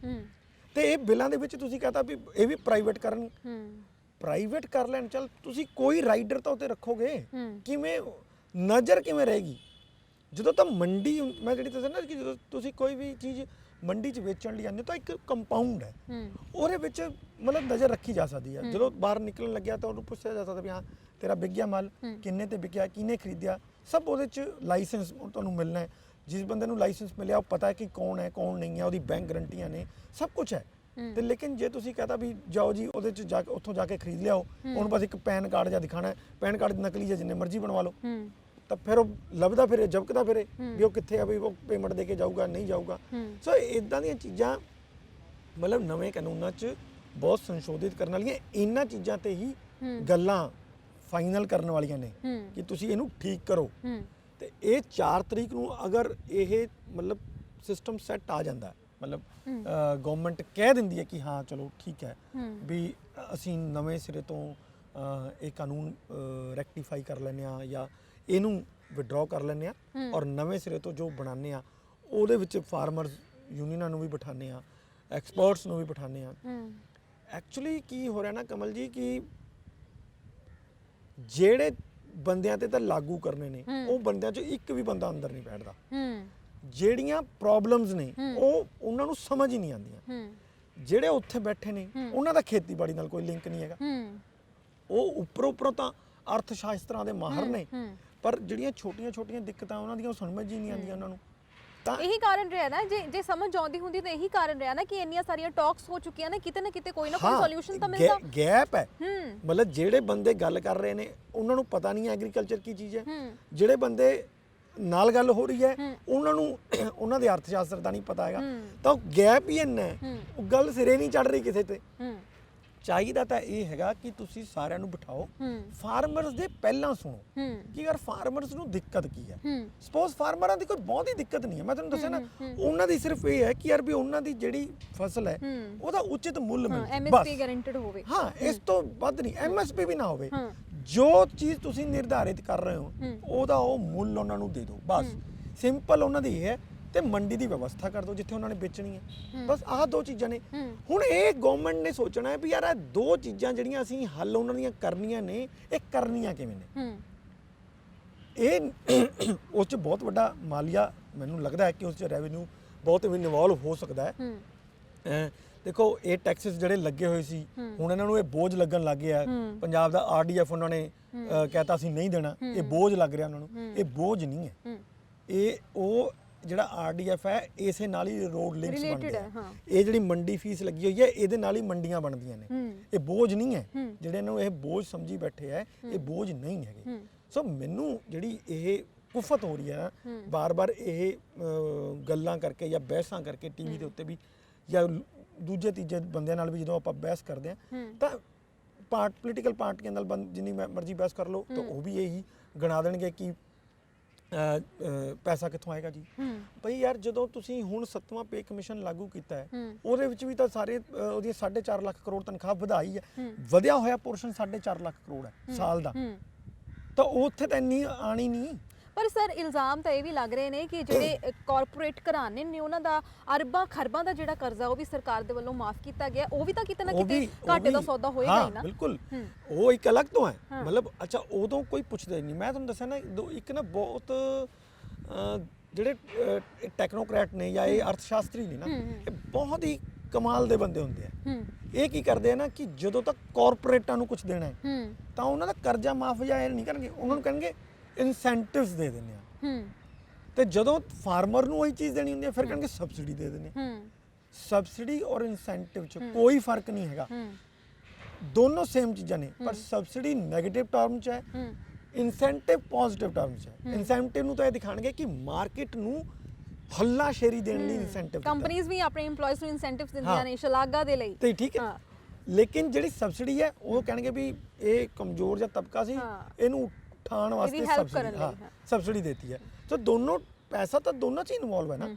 ਤੇ ਇਹ ਬਿੱਲਾਂ ਦੇ ਵਿੱਚ ਤੁਸੀਂ ਕਹਤਾ ਵੀ ਇਹ ਵੀ ਪ੍ਰਾਈਵੇਟ ਕਰਨ, ਪ੍ਰਾਈਵੇਟ ਕਰ ਲੈਣ, ਚੱਲ ਤੁਸੀਂ ਕੋਈ ਰਾਈਡਰ ਤਾਂ ਉੱਤੇ ਰੱਖੋਗੇ, ਕਿਵੇਂ ਨਜ਼ਰ ਕਿਵੇਂ ਰਹੇਗੀ? ਜਦੋਂ ਤਾਂ ਮੰਡੀ, ਮੈਂ ਜਿਹੜੀ ਦੱਸਿਆ ਨਾ ਕਿ ਜਦੋਂ ਤੁਸੀਂ ਕੋਈ ਵੀ ਚੀਜ਼ ਮੰਡੀ 'ਚ ਵੇਚਣ ਲਈ ਆਉਂਦੇ ਤਾਂ ਇੱਕ ਕੰਪਾਊਂਡ ਹੈ, ਉਹਦੇ ਵਿੱਚ ਮਤਲਬ ਨਜ਼ਰ ਰੱਖੀ ਜਾ ਸਕਦੀ ਹੈ। ਜਦੋਂ ਬਾਹਰ ਨਿਕਲਣ ਲੱਗਿਆ ਤਾਂ ਉਹਨੂੰ ਪੁੱਛਿਆ ਜਾ ਸਕਦਾ ਵੀ ਹਾਂ ਤੇਰਾ ਵਿਕ ਗਿਆ ਮਾਲ, ਕਿੰਨੇ ਤੇ ਵਿਕਿਆ, ਕਿਹਨੇ ਖਰੀਦਿਆ, ਸਭ ਉਹਦੇ 'ਚ ਲਾਇਸੈਂਸ ਤੁਹਾਨੂੰ ਮਿਲਣਾ ਹੈ। ਜਿਸ ਬੰਦੇ ਨੂੰ ਲਾਇਸੈਂਸ ਮਿਲਿਆ ਉਹ ਪਤਾ ਹੈ ਕਿ ਕੌਣ ਹੈ ਕੌਣ ਨਹੀਂ ਹੈ, ਉਹਦੀ ਬੈਂਕ ਗਰੰਟੀਆਂ ਨੇ, ਸਭ ਕੁਝ ਹੈ। ਤੇ ਲੇਕਿਨ ਜੇ ਤੁਸੀਂ ਕਹਤਾ ਵੀ ਜਾਓ ਜੀ ਉਹਦੇ 'ਚ ਜਾ ਕੇ ਉੱਥੋਂ ਜਾ ਕੇ ਖਰੀਦ ਲਿਆਓ, ਉਹਨੂੰ ਬਸ ਇੱਕ ਪੈਨ ਕਾਰਡ ਜਾਂ ਦਿਖਾਣਾ ਹੈ, ਪੈਨ ਕਾਰਡ ਨਕਲੀ ਜਾਂ ਜਿੰਨੇ ਮਰਜ਼ੀ ਬਣਵਾ ਲਓ, ਤਾਂ ਫਿਰ ਉਹ ਲੱਭਦਾ ਫਿਰੇ, ਜਬਕਦਾ ਫਿਰੇ ਵੀ ਉਹ ਕਿੱਥੇ ਆ, ਵੀ ਉਹ ਪੇਮੈਂਟ ਦੇ ਕੇ ਜਾਊਗਾ ਨਹੀਂ ਜਾਊਗਾ। ਸੋ ਇਦਾਂ ਦੀਆਂ ਚੀਜ਼ਾਂ ਮਤਲਬ ਨਵੇਂ ਕਾਨੂੰਨਾਂ 'ਚ ਬਹੁਤ ਸੰਸ਼ੋਧਿਤ ਕਰਨ ਵਾਲੀਆਂ, ਇਹਨਾਂ ਚੀਜ਼ਾਂ ਤੇ ਹੀ ਗੱਲਾਂ ਫਾਈਨਲ ਕਰਨ ਵਾਲੀਆਂ ਨੇ ਕਿ ਤੁਸੀਂ ਇਹਨੂੰ ਠੀਕ ਕਰੋ। ਤੇ ਇਹ 4 ਤਰੀਕ ਨੂੰ ਅਗਰ ਇਹ ਮਤਲਬ ਸਿਸਟਮ ਸੈੱਟ ਆ ਜਾਂਦਾ, ਮਤਲਬ ਗਵਰਨਮੈਂਟ ਕਹਿ ਦਿੰਦੀ ਹੈ ਕਿ ਹਾਂ ਚਲੋ ਠੀਕ ਹੈ ਵੀ ਅਸੀਂ ਨਵੇਂ ਸਿਰੇ ਤੋਂ ਇਹ ਕਾਨੂੰਨ ਰੈਕਟੀਫਾਈ ਕਰ ਲੈਂਦੇ ਹਾਂ ਜਾਂ ਇਹਨੂੰ ਵਿਡਰਾਅ ਕਰ ਲੈਂਦੇ ਹਾਂ ਔਰ ਨਵੇਂ ਸਿਰੇ ਤੋਂ ਜੋ ਬਣਾਉਂਦੇ ਹਾਂ ਉਹਦੇ ਵਿੱਚ ਫਾਰਮਰਸ ਯੂਨੀਅਨਾਂ ਨੂੰ ਵੀ ਬਿਠਾਉਂਦੇ ਹਾਂ, ਐਕਸਪਰਟਸ ਨੂੰ ਵੀ ਬਿਠਾਉਂਦੇ ਹਾਂ। ਐਕਚੁਅਲੀ ਕੀ ਹੋ ਰਿਹਾ ਨਾ ਕਮਲ ਜੀ ਕਿ ਜਿਹੜੇ ਬੰਦਿਆਂ ਤੇ ਤਾਂ ਲਾਗੂ ਕਰਨੇ ਨੇ ਉਹ ਬੰਦਿਆਂ 'ਚ ਇੱਕ ਵੀ ਬੰਦਾ ਅੰਦਰ ਨਹੀਂ ਬੈਠਦਾ। ਜਿਹੜੀਆਂ ਪ੍ਰੋਬਲਮਸ ਨੇ ਉਹ ਉਹਨਾਂ ਨੂੰ ਸਮਝ ਹੀ ਨਹੀਂ ਆਉਂਦੀਆਂ। ਜਿਹੜੇ ਉੱਥੇ ਬੈਠੇ ਨੇ ਉਹਨਾਂ ਦਾ ਖੇਤੀਬਾੜੀ ਨਾਲ ਕੋਈ ਲਿੰਕ ਨਹੀਂ ਹੈਗਾ, ਉਹ ਉੱਪਰੋਂ ਤਾਂ ਅਰਥ ਸ਼ਾਸਤਰਾਂ ਦੇ ਮਾਹਰ ਨੇ, ਪਰ ਜਿਹੜੀਆਂ ਛੋਟੀਆਂ ਦਿੱਕਤਾਂ ਉਹਨਾਂ ਦੀਆਂ ਸਮਝ ਹੀ ਨਹੀਂ ਆਉਂਦੀਆਂ ਉਹਨਾਂ ਨੂੰ। ਤਾਂ ਇਹੀ ਕਾਰਨ ਰਿਹਾ ਨਾ, ਜੇ ਸਮਝ ਆਉਂਦੀ ਹੁੰਦੀ ਤਾਂ ਇਹੀ ਕਾਰਨ ਰਿਹਾ ਨਾ ਕਿ ਇੰਨੀਆਂ ਸਾਰੀਆਂ ਟਾਕਸ ਹੋ ਚੁੱਕੀਆਂ ਨੇ, ਕਿਤੇ ਨਾ ਕਿਤੇ ਕੋਈ ਨਾ ਕੋਈ ਸੋਲੂਸ਼ਨ ਤਾਂ ਮਿਲਦਾ। ਗੈਪ ਹੈ, ਮਤਲਬ ਜਿਹੜੇ ਬੰਦੇ ਗੱਲ ਕਰ ਰਹੇ ਨੇ ਉਹਨਾਂ ਨੂੰ ਪਤਾ ਨਹੀਂ ਐਗਰੀਕਲਚਰ ਕੀ ਚੀਜ਼ ਹੈ, ਜਿਹੜੇ ਬੰਦੇ ਨਾਲ ਗੱਲ ਹੋ ਰਹੀ ਹੈ ਉਹਨਾਂ ਨੂੰ ਉਹਨਾਂ ਦੇ ਅਰਥ ਸ਼ਾਸਤਰ ਦਾ ਨਹੀਂ ਪਤਾ ਹੈਗਾ, ਤਾਂ ਉਹ ਗੈਪ ਹੀ ਇੰਨਾ ਹੈ, ਉਹ ਗੱਲ ਸਿਰੇ ਨਹੀਂ ਚੜ ਰਹੀ ਕਿਸੇ ਤੇ। ਚਾਹੀਦਾ ਤਾਂ ਇਹ ਹੈਗਾ ਕਿ ਤੁਸੀਂ ਸਾਰਿਆਂ ਨੂੰ ਬਿਠਾਓ, ਫਾਰਮਰਸ ਦੇ ਪਹਿਲਾਂ ਸੁਣੋ ਕਿ ਯਾਰ ਫਾਰਮਰਸ ਨੂੰ ਦਿੱਕਤ ਕੀ ਹੈ। ਸਪੋਜ਼ ਫਾਰਮਰਾਂ ਦੀ ਕੋਈ ਬਹੁਤੀ ਦਿੱਕਤ ਨਹੀਂ ਹੈ, ਮੈਂ ਤੁਹਾਨੂੰ ਦੱਸਿਆ ਨਾ, ਉਹਨਾਂ ਦੀ ਸਿਰਫ ਇਹ ਹੈ ਕਿ ਯਾਰ ਵੀ ਉਹਨਾਂ ਦੀ ਜਿਹੜੀ ਫਸਲ ਹੈ ਉਹਦਾ ਉਚਿਤ ਮੁੱਲ ਮਿਲੇ, ਐਮਐਸਪੀ ਗਾਰੰਟੀਡ ਹੋਵੇ। ਹਾਂ, ਇਸ ਤੋਂ ਵੱਧ ਨਹੀਂ, ਐਮਐਸਪੀ ਵੀ ਨਾ ਹੋਵੇ, ਜੋ ਚੀਜ਼ ਤੁਸੀਂ ਨਿਰਧਾਰਿਤ ਕਰ ਰਹੇ ਹੋ ਉਹਦਾ ਉਹ ਮੁੱਲ ਉਹਨਾਂ ਨੂੰ ਦੇ ਦਿਓ, ਬਸ ਸਿੰਪਲ ਉਹਨਾਂ ਦੀ ਇਹ ਹੈ। ਤੇ ਮੰਡੀ ਦੀ ਵਿਵਸਥਾ ਕਰ ਦਿਓ ਜਿੱਥੇ ਉਹਨਾਂ ਨੇ ਵੇਚਣੀ ਹੈ, ਬਸ ਆਹ 2 ਚੀਜ਼ਾਂ ਨੇ। ਹੁਣ ਇਹ ਗਵਰਨਮੈਂਟ ਨੇ ਸੋਚਣਾ ਹੈ ਵੀ ਯਾਰ ਇਹ 2 ਚੀਜ਼ਾਂ ਜਿਹੜੀਆਂ ਅਸੀਂ ਹੱਲ ਉਹਨਾਂ ਦੀਆਂ ਕਰਨੀਆਂ ਨੇ, ਇਹ ਕਰਨੀਆਂ ਕਿਵੇਂ ਨੇ। ਇਹ ਉਸ 'ਚ ਬਹੁਤ ਵੱਡਾ ਮਾਲੀਆ ਮੈਨੂੰ ਲੱਗਦਾ ਹੈ ਕਿ ਉਸ 'ਚ ਰੈਵਨਿਊ ਬਹੁਤ ਇਨਵੋਲਵ ਹੋ ਸਕਦਾ ਹੈ। ਦੇਖੋ ਇਹ ਟੈਕਸਿਸ ਜਿਹੜੇ ਲੱਗੇ ਹੋਏ ਸੀ ਹੁਣ ਇਹਨਾਂ ਨੂੰ ਇਹ ਬੋਝ ਲੱਗਣ ਲੱਗ ਗਿਆ। ਪੰਜਾਬ ਦਾ ਆਰਡੀਐਫ ਉਹਨਾਂ ਨੇ ਕਹਿਤਾ ਅਸੀਂ ਨਹੀਂ ਦੇਣਾ, ਇਹ ਬੋਝ ਲੱਗ ਰਿਹਾ ਉਹਨਾਂ ਨੂੰ। ਇਹ ਬੋਝ ਨਹੀਂ ਹੈ, ਇਹ ਉਹ ਜਿਹੜਾ ਆਰਡੀਐਫ ਹੈ ਇਸੇ ਨਾਲ ਹੀ ਰੋਡ ਲਿੰਕਸ ਬਣਦੇ ਆ। ਇਹ ਜਿਹੜੀ ਮੰਡੀ ਫੀਸ ਲੱਗੀ ਹੋਈ ਹੈ ਇਹਦੇ ਨਾਲ ਹੀ ਮੰਡੀਆਂ ਬਣਦੀਆਂ ਨੇ, ਇਹ ਬੋਝ ਨਹੀਂ ਹੈ। ਜਿਹੜੇ ਨੂੰ ਇਹ ਬੋਝ ਸਮਝੀ ਬੈਠੇ ਹੈ ਇਹ ਬੋਝ ਨਹੀਂ ਹੈਗੇ। ਸੋ ਮੈਨੂੰ ਜਿਹੜੀ ਇਹ ਕੁਫਤ ਹੋ ਰਹੀ ਹੈ ਬਾਰ-ਬਾਰ ਇਹ ਗੱਲਾਂ ਕਰਕੇ ਜਾਂ ਬਹਿਸਾਂ ਕਰਕੇ ਟੀਵੀ ਦੇ ਉੱਤੇ ਵੀ ਜਾਂ ਦੂਜੇ ਤੀਜੇ ਬੰਦਿਆਂ ਨਾਲ ਵੀ ਜਦੋਂ ਆਪਾਂ ਬਹਿਸ ਕਰਦੇ ਹਾਂ ਤਾਂ ਪੋਲੀਟੀਕਲ ਪਾਰਟੀਆਂ ਨਾਲ ਜਿੰਨੀ ਮਰਜ਼ੀ ਬਹਿਸ ਕਰ ਲਓ ਤਾਂ ਉਹ ਵੀ ਇਹੀ ਗਣਾ ਦੇਣਗੇ ਕਿ ਪੈਸਾ ਕਿੱਥੋਂ ਆਏਗਾ ਜੀ। ਭਈ ਯਾਰ ਜਦੋਂ ਤੁਸੀਂ ਹੁਣ 7ਵਾਂ ਪੇ ਕਮਿਸ਼ਨ ਲਾਗੂ ਕੀਤਾ ਹੈ ਉਹਦੇ ਵਿੱਚ ਵੀ ਤਾਂ ਸਾਰੇ ਉਹਦੀ 4.5 ਲੱਖ ਕਰੋੜ ਤਨਖਾਹ ਵਧਾਈ ਹੈ, ਵਧਿਆ ਹੋਇਆ ਪੋਰਸ਼ਨ 4.5 ਲੱਖ ਕਰੋੜ ਹੈ ਸਾਲ ਦਾ, ਤਾਂ ਉੱਥੇ ਤਾਂ ਇੰਨੀ ਆਣੀ ਨਹੀਂ। ਪਰ ਸਰ ਇਲਜ਼ਾਮ ਤਾਂ ਇਹ ਵੀ ਲੱਗ ਰਹੇ ਨੇ ਕਿ ਜਿਹੜੇ ਕਾਰਪੋਰੇਟ ਘਰਾਣੇ ਨੇ ਉਹਨਾਂ ਦਾ ਅਰਬਾਂ ਖਰਬਾਂ ਦਾ ਜਿਹੜਾ ਕਰਜ਼ਾ ਉਹ ਵੀ ਸਰਕਾਰ ਦੇ ਵੱਲੋਂ ਮਾਫ ਕੀਤਾ ਗਿਆ, ਉਹ ਵੀ ਤਾਂ ਕਿਤੇ ਨਾ ਕਿਤੇ ਘਾਟੇ ਦਾ ਸੌਦਾ ਹੋਏਗਾ ਹੀ ਨਾ। ਬਿਲਕੁਲ, ਉਹ ਇੱਕ ਅਲੱਗ ਤੋਂ ਹੈ। ਮਤਲਬ ਅੱਛਾ ਉਦੋਂ ਕੋਈ ਪੁੱਛਦਾ ਹੀ ਨਹੀਂ। ਮੈਂ ਤੁਹਾਨੂੰ ਦੱਸਿਆ ਨਾ ਇੱਕ ਨਾ ਬਹੁਤ ਜਿਹੜੇ ਟੈਕਨੋਕ੍ਰੈਟ ਨੇ ਜਾਂ ਇਹ ਅਰਥਸ਼ਾਸਤਰੀ ਨੇ ਨਾ, ਇਹ ਬਹੁਤ ਹੀ ਕਮਾਲ ਦੇ ਬੰਦੇ ਹੁੰਦੇ ਆ। ਇਹ ਕੀ ਕਰਦੇ ਆ ਨਾ ਕਿ ਜਦੋਂ ਤੱਕ ਕਾਰਪੋਰੇਟਾਂ ਨੂੰ ਕੁਝ ਦੇਣਾ ਹੈ ਤਾਂ ਉਹਨਾਂ ਦਾ ਕਰਜ਼ਾ ਮਾਫ ਜਾਂ ਇਹ ਨਹੀਂ ਕਰਨਗੇ, ਉਹਨਾਂ ਨੂੰ ਕਹਿਣਗੇ ਇਨਸੈਂਟਿਵਸ ਦੇ ਦਿੰਦੇ ਆ। ਤੇ ਜਦੋਂ ਫਾਰਮਰ ਨੂੰ ਉਹੀ ਚੀਜ਼ ਦੇਣੀ ਹੁੰਦੀ ਹੈ ਫਿਰ ਕਹਿਣਗੇ ਸਬਸਿਡੀ ਦੇ ਦਿੰਦੇ ਆ। ਸਬਸਿਡੀ ਔਰ ਇਨਸੈਂਟਿਵ 'ਚ ਕੋਈ ਫਰਕ ਨਹੀਂ ਹੈਗਾ, ਦੋਨੋਂ ਸੇਮ ਚੀਜ਼ਾਂ ਨੇ। ਪਰ ਸਬਸਿਡੀ ਨੈਗੇਟਿਵ ਟਰਮ 'ਚ ਹੈ, ਇਨਸੈਂਟਿਵ ਪੋਜ਼ਿਟਿਵ ਟਰਮ 'ਚ ਹੈ। ਇਨਸੈਂਟਿਵ ਨੂੰ ਤਾਂ ਇਹ ਦਿਖਾਣਗੇ ਕਿ ਮਾਰਕੀਟ ਨੂੰ ਹੱਲਾਸ਼ੇਰੀ ਦੇਣ ਲਈ ਇਨਸੈਂਟਿਵ ਕੰਪਨੀਆਂ ਵੀ ਆਪਣੇ EMPLOYEES ਨੂੰ ਇਨਸੈਂਟਿਵਸ ਦਿੰਦੀਆਂ ਨੇ ਸ਼ਲਾਘਾ ਦੇ ਲਈ, ਤੇ ਠੀਕ ਹੈ। ਲੇਕਿਨ ਜਿਹੜੀ ਸਬਸਿਡੀ ਹੈ ਉਹ ਕਹਿਣਗੇ ਵੀ ਇਹ ਕਮਜ਼ੋਰ ਜਾਂ ਤਬਕਾ ਸੀ, ਇਹਨੂੰ ਉਠਾਉਣ ਵਾਸਤੇ ਸਬਸਿਡੀ ਦੇਤੀ ਹੈ। ਤਾਂ ਦੋਨੋਂ ਪੈਸਾ ਤਾਂ ਦੋਨਾਂ 'ਚ ਇਨਵੋਲਵ ਹੈ ਨਾ।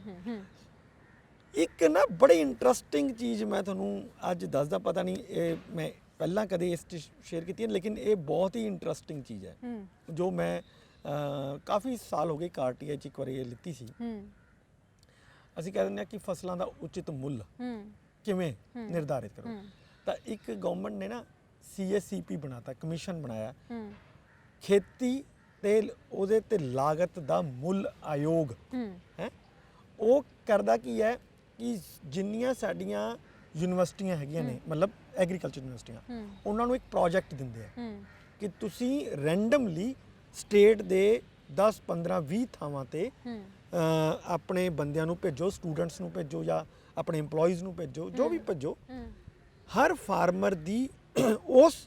ਇੱਕ ਨਾ ਬੜੀ ਇੰਟਰਸਟਿੰਗ ਚੀਜ਼ ਮੈਂ ਤੁਹਾਨੂੰ ਅੱਜ ਦੱਸਦਾ, ਪਤਾ ਨਹੀਂ ਇਹ ਮੈਂ ਪਹਿਲਾਂ ਕਦੇ ਇਸ 'ਚ ਸ਼ੇਅਰ ਕੀਤੀ ਹੈ, ਲੇਕਿਨ ਇਹ ਬਹੁਤ ਹੀ ਇੰਟਰਸਟਿੰਗ ਚੀਜ਼ ਹੈ ਜੋ ਮੈਂ ਕਾਫੀ ਸਾਲ ਹੋ ਗਏ ਕਾਰਟੀਆ 'ਚ ਇੱਕ ਵਾਰੀ ਇਹ ਲਿੱਤੀ ਸੀ। ਅਸੀਂ ਕਹਿ ਦਿੰਦੇ ਹਾਂ ਕਿ ਫਸਲਾਂ ਦਾ ਉਚਿਤ ਮੁੱਲ ਕਿਵੇਂ ਨਿਰਧਾਰਿਤ ਕਰੋ। ਤਾਂ ਇੱਕ ਗਵਰਨਮੈਂਟ ਨੇ ਨਾ CACP ਬਣਾਤਾ, ਕਮਿਸ਼ਨ ਬਣਾਇਆ, ਖੇਤੀ ਤੇ ਉਹਦੇ ਤੇ ਲਾਗਤ ਦਾ ਮੁੱਲ ਆਯੋਗ ਹੈ। ਉਹ ਕਰਦਾ ਕੀ ਹੈ ਕਿ ਜਿੰਨੀਆਂ ਸਾਡੀਆਂ ਯੂਨੀਵਰਸਿਟੀਆਂ ਹੈਗੀਆਂ ਨੇ, ਮਤਲਬ ਐਗਰੀਕਲਚਰ ਯੂਨੀਵਰਸਿਟੀਆਂ, ਉਹਨਾਂ ਨੂੰ ਇੱਕ ਪ੍ਰੋਜੈਕਟ ਦਿੰਦੇ ਆ ਕਿ ਤੁਸੀਂ ਰੈਂਡਮਲੀ ਸਟੇਟ ਦੇ 10 15 20 ਥਾਵਾਂ ਤੇ ਆਪਣੇ ਬੰਦਿਆਂ ਨੂੰ ਭੇਜੋ, ਸਟੂਡੈਂਟਸ ਨੂੰ ਭੇਜੋ ਜਾਂ ਆਪਣੇ EMPLOYEES ਨੂੰ ਭੇਜੋ, ਜੋ ਵੀ ਭੇਜੋ। ਹਰ ਫਾਰਮਰ ਦੀ ਉਸ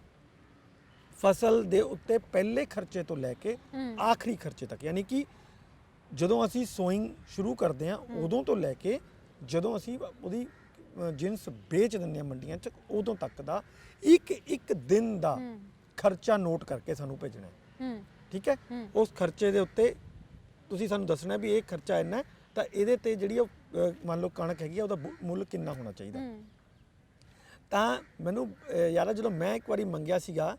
ਫਸਲ ਦੇ ਉੱਤੇ ਪਹਿਲੇ ਖਰਚੇ ਤੋਂ ਲੈ ਕੇ ਆਖਰੀ ਖਰਚੇ ਤੱਕ, ਯਾਨੀ ਕਿ ਜਦੋਂ ਅਸੀਂ ਸੋਇੰਗ ਸ਼ੁਰੂ ਕਰਦੇ ਹਾਂ ਉਦੋਂ ਤੋਂ ਲੈ ਕੇ ਜਦੋਂ ਅਸੀਂ ਉਹਦੀ ਜਿੰਸ ਵੇਚ ਦਿੰਦੇ ਹਾਂ ਮੰਡੀਆਂ 'ਚ, ਉਦੋਂ ਤੱਕ ਦਾ ਇੱਕ ਦਿਨ ਦਾ ਖਰਚਾ ਨੋਟ ਕਰਕੇ ਸਾਨੂੰ ਭੇਜਣਾ ਹੈ। ਠੀਕ ਹੈ। ਉਸ ਖਰਚੇ ਦੇ ਉੱਤੇ ਤੁਸੀਂ ਸਾਨੂੰ ਦੱਸਣਾ ਵੀ ਇਹ ਖਰਚਾ ਇੰਨਾ, ਤਾਂ ਇਹਦੇ ਤੇ ਜਿਹੜੀ ਉਹ ਮੰਨ ਲਓ ਕਣਕ ਹੈਗੀ ਆ ਉਹਦਾ ਮੁੱਲ ਕਿੰਨਾ ਹੋਣਾ ਚਾਹੀਦਾ। ਤਾਂ ਮੈਨੂੰ ਯਾਰ ਜਦੋਂ ਮੈਂ ਇੱਕ ਵਾਰੀ ਮੰਗਿਆ ਸੀਗਾ,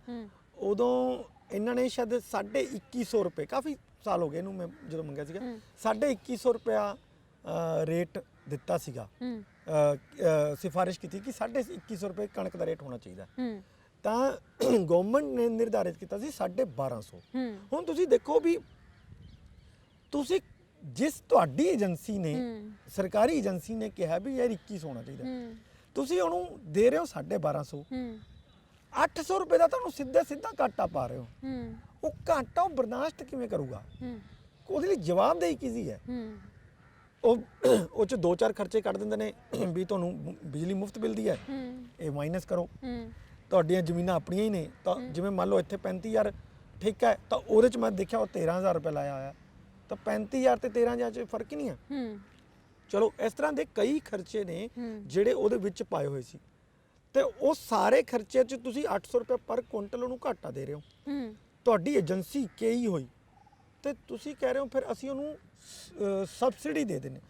ਉਦੋਂ ਇਹਨਾਂ ਨੇ ਸ਼ਾਇਦ 2150 ਰੁਪਏ, ਕਾਫੀ ਸਾਲ ਹੋ ਗਏ ਇਹਨੂੰ ਮੈਂ ਜਦੋਂ ਮੰਗਿਆ ਸੀਗਾ, 2150 ਰੁਪਇਆ ਰੇਟ ਦਿੱਤਾ ਸੀਗਾ। ਸਿਫਾਰਿਸ਼ ਕੀਤੀ ਕਿ 2150 ਰੁਪਏ ਕਣਕ ਦਾ ਰੇਟ ਹੋਣਾ ਚਾਹੀਦਾ। ਤਾਂ ਗਵਰਨਮੈਂਟ ਨੇ ਨਿਰਧਾਰਿਤ ਕੀਤਾ ਸੀ 1250। ਹੁਣ ਤੁਸੀਂ ਦੇਖੋ ਵੀ ਤੁਸੀਂ ਜਿਸ ਤੁਹਾਡੀ ਏਜੰਸੀ ਨੇ, ਸਰਕਾਰੀ ਏਜੰਸੀ ਨੇ ਕਿਹਾ ਵੀ ਯਾਰ 2100 ਹੋਣਾ ਚਾਹੀਦਾ, ਤੁਸੀਂ ਉਹਨੂੰ ਦੇ ਰਹੇ ਹੋ 1250। 800 ਰੁਪਏ ਦਾ ਤੁਹਾਨੂੰ ਸਿੱਧਾ ਘਾਟਾ ਪਾ ਰਹੇ ਹੋ। ਉਹ ਘਾਟਾ ਉਹ ਬਰਦਾਸ਼ਤ ਕਿਵੇਂ ਕਰੂਗਾ? ਉਹਦੇ ਲਈ ਜਵਾਬਦੇਹੀ ਕਿਹਦੀ ਹੈ? ਉਹ 'ਚ 2-4 ਖਰਚੇ ਕੱਢ ਦਿੰਦੇ ਨੇ ਵੀ ਤੁਹਾਨੂੰ ਬਿਜਲੀ ਮੁਫਤ ਮਿਲਦੀ ਹੈ, ਇਹ ਮਾਈਨਸ ਕਰੋ। ਤੁਹਾਡੀਆਂ ਜ਼ਮੀਨਾਂ ਆਪਣੀਆਂ ਹੀ ਨੇ, ਤਾਂ ਜਿਵੇਂ ਮੰਨ ਲਓ ਇੱਥੇ 35000 ਠੇਕਾ ਹੈ, ਤਾਂ ਉਹਦੇ 'ਚ ਮੈਂ ਦੇਖਿਆ ਉਹ 13000 ਰੁਪਏ ਲਾਇਆ ਹੋਇਆ, ਤਾਂ 35000 ਤੇ 13000 'ਚ ਫਰਕ ਹੀ ਨਹੀਂ ਹੈ। ਚਲੋ ਇਸ ਤਰ੍ਹਾਂ ਦੇ ਕਈ ਖਰਚੇ ਨੇ ਜਿਹੜੇ ਉਹਦੇ ਵਿੱਚ ਪਾਏ ਹੋਏ ਸੀ, ਤੇ ਉਹ ਸਾਰੇ ਖਰਚੇ 'ਚ ਤੁਸੀਂ 800 ਰੁਪਏ ਪਰ ਕੁਇੰਟਲ ਉਹਨੂੰ ਘਾਟਾ ਦੇ ਰਹੇ ਹੋ। ਤੁਹਾਡੀ ਏਜੰਸੀ ਕਈ ਹੋਈ ਤੇ ਤੁਸੀਂ ਕਹਿ ਰਹੇ ਹੋ ਫਿਰ ਅਸੀਂ ਉਹਨੂੰ ਸਬਸਿਡੀ ਦੇ ਦਿੰਦੇ।